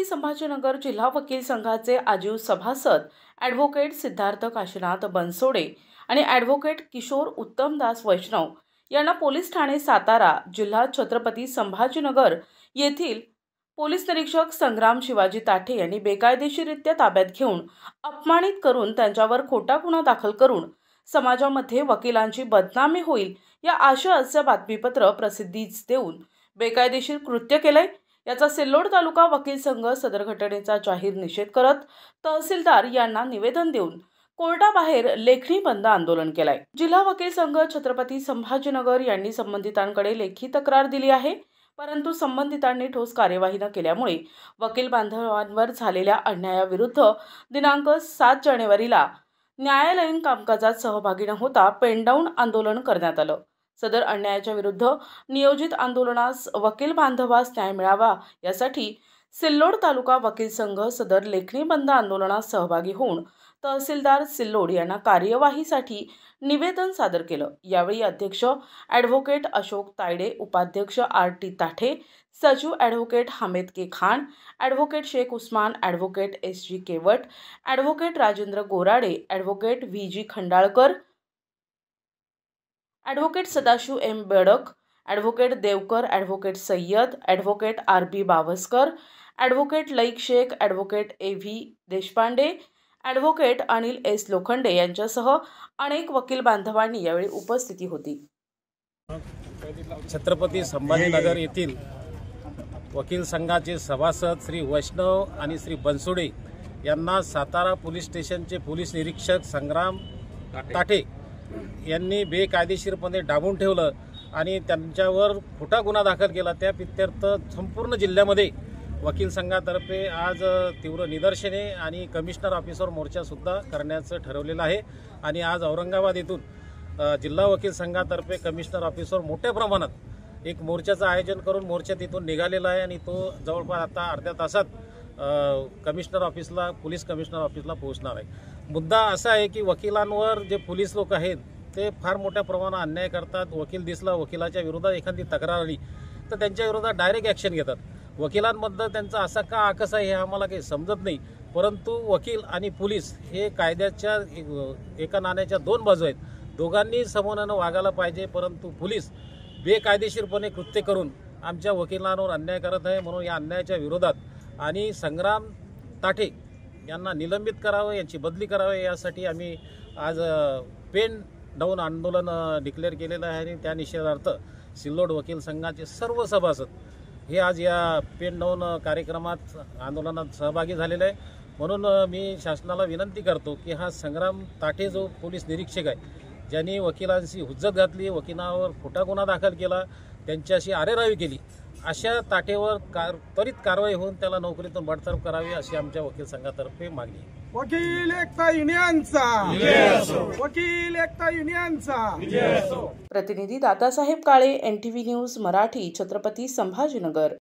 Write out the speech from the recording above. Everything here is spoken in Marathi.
संभाजीनगर जिल्हा वकील संघाचे आजीव सभासद ॲडव्होकेट सिद्धार्थ काशीनाथ बनसोडे आणि ॲडव्होकेट किशोर उत्तमदास वैष्णव यांना पोलीस ठाणे सातारा जिल्हा छत्रपती संभाजीनगर येथील पोलीस निरीक्षक संग्राम शिवाजी ताठे यांनी बेकायदेशीररित्या ताब्यात घेऊन अपमानित करून त्यांच्यावर खोटा गुन्हा दाखल करून समाजामध्ये वकिलांची बदनामी होईल या आशयाचे बातमीपत्र प्रसिद्धीस देऊन बेकायदेशीर कृत्य केले। याचा सिल्लोड तालुका वकील संघ सदर घटनेचा जाहीर निषेध करत तहसीलदार यांना निवेदन देऊन कोर्टाबाहेर लेखणी बंद आंदोलन केले। जिल्हा वकील संघ छत्रपती संभाजीनगर यांनी संबंधितांकडे लेखी तक्रार दिली आहे, परंतु संबंधितांनी ठोस कार्यवाही न केल्यामुळे वकील बांधवांवर झालेल्या अन्यायाविरुद्ध दिनांक 7 जानेवारीला न्यायालयीन कामकाजात सहभागी न होता पेनडाऊन आंदोलन करण्यात आलं। सदर अन्यायाच्या विरुद्ध नियोजित आंदोलनास वकील बांधवास न्याय मिळावा यासाठी सिल्लोड तालुका वकील संघ सदर लेखणी बंद आंदोलनात सहभागी होऊन तहसीलदार सिल्लोड यांना कार्यवाहीसाठी निवेदन सादर केलं। यावेळी अध्यक्ष ॲडव्होकेट अशोक तायडे, उपाध्यक्ष RT ताठे, सचिव advocate Hamed K Khan, advocate Shaikh Usman, advocate SG Kewat, advocate Rajendra Gorade, advocate VG Khandalkar, advocate Sadashiv M Bedak, advocate Devkar, advocate Sayyad, advocate RB Bawaskar, advocate Laik Shaikh, advocate AV Deshpande, advocate Anil S Lokhande यांच्यासह अनेक वकील बांधवांनी यावेळी उपस्थिती होती। छत्रपती संभाजीनगर येथील वकील संघाचे सभासद श्री वैष्णव आणि श्री बनसोडे यांना सातारा पोलीस स्टेशनचे पोलीस निरीक्षक संग्राम ताठे यांनी बेकायदेशीरपणे डांबून ठेवलं आणि त्यांच्यावर खोटा गुन्हा दाखल केला। त्या प्रित्यर्थ संपूर्ण जिल्ह्यामध्ये वकील संघातर्फे आज तीव्र निदर्शने आणि कमिशनर ऑफिसवर मोर्चा सुद्धा करण्याचं ठरवलेलं आहे आणि आज औरंगाबाद येथून जिल्हा वकील संघातर्फे कमिशनर ऑफिसवर मोठ्या प्रमाणात एक मोर्चाचं आयोजन करून मोर्चा तिथून निघालेला आहे आणि तो जवळपास आता अर्ध्या तासात कमिशनर ऑफिसला पोलीस कमिशनर ऑफिसला पोहोचणार आहे। मुद्दा असा आहे की वकिलांवर जे पोलीस लोक आहेत ते फार मोठ्या प्रमाणात अन्याय करतात। वकील दिसला, वकिलाच्या विरोधात एखादी तक्रार आली तर त्यांच्या विरोधात डायरेक्ट ॲक्शन घेतात। वकिलांबद्दल त्यांचा असा का आकस आहे हे आम्हाला काही समजत नाही, परंतु वकील आणि पोलीस हे कायद्याच्या एका नाण्याच्या दोन बाजू आहेत। दोघांनी समन्वयानं वागायला पाहिजे, परंतु पोलीस बेकायदेशीरपणे कृत्य करून आमच्या वकिलांवर अन्याय करत आहे। म्हणून या अन्यायाच्या विरोधात आणि संग्राम ताठे यांना निलंबित करावं, यांची बदली करावी यासाठी आम्ही आज पेन डाऊन आंदोलन डिक्लेअर केलेलं आहे आणि त्या निषेधार्थ सिल्लोड वकील संघाचे सर्व सभासद हे आज या पेन डाऊन कार्यक्रमात आंदोलनात सहभागी झालेले आहे। म्हणून मी शासनाला विनंती करतो की हा संग्राम ताठे जो पोलीस निरीक्षक आहे, ज्यांनी वकिलांशी हुज्जत घातली, वकिलांवर खोटा गुन्हा दाखल केला, त्यांच्याशी आरेरावी केली, अशा ताठेवर त्वरित कारवाई होऊन त्याला नोकरीतून बडतर्फ करावी अशी आमच्या वकील संघातर्फे मागणी आहे। वकील एकता युनियनचा वकील एकता युनियनचा प्रतिनिधी दादासाहेब काळे, NTV न्यूज मराठी, छत्रपती संभाजीनगर।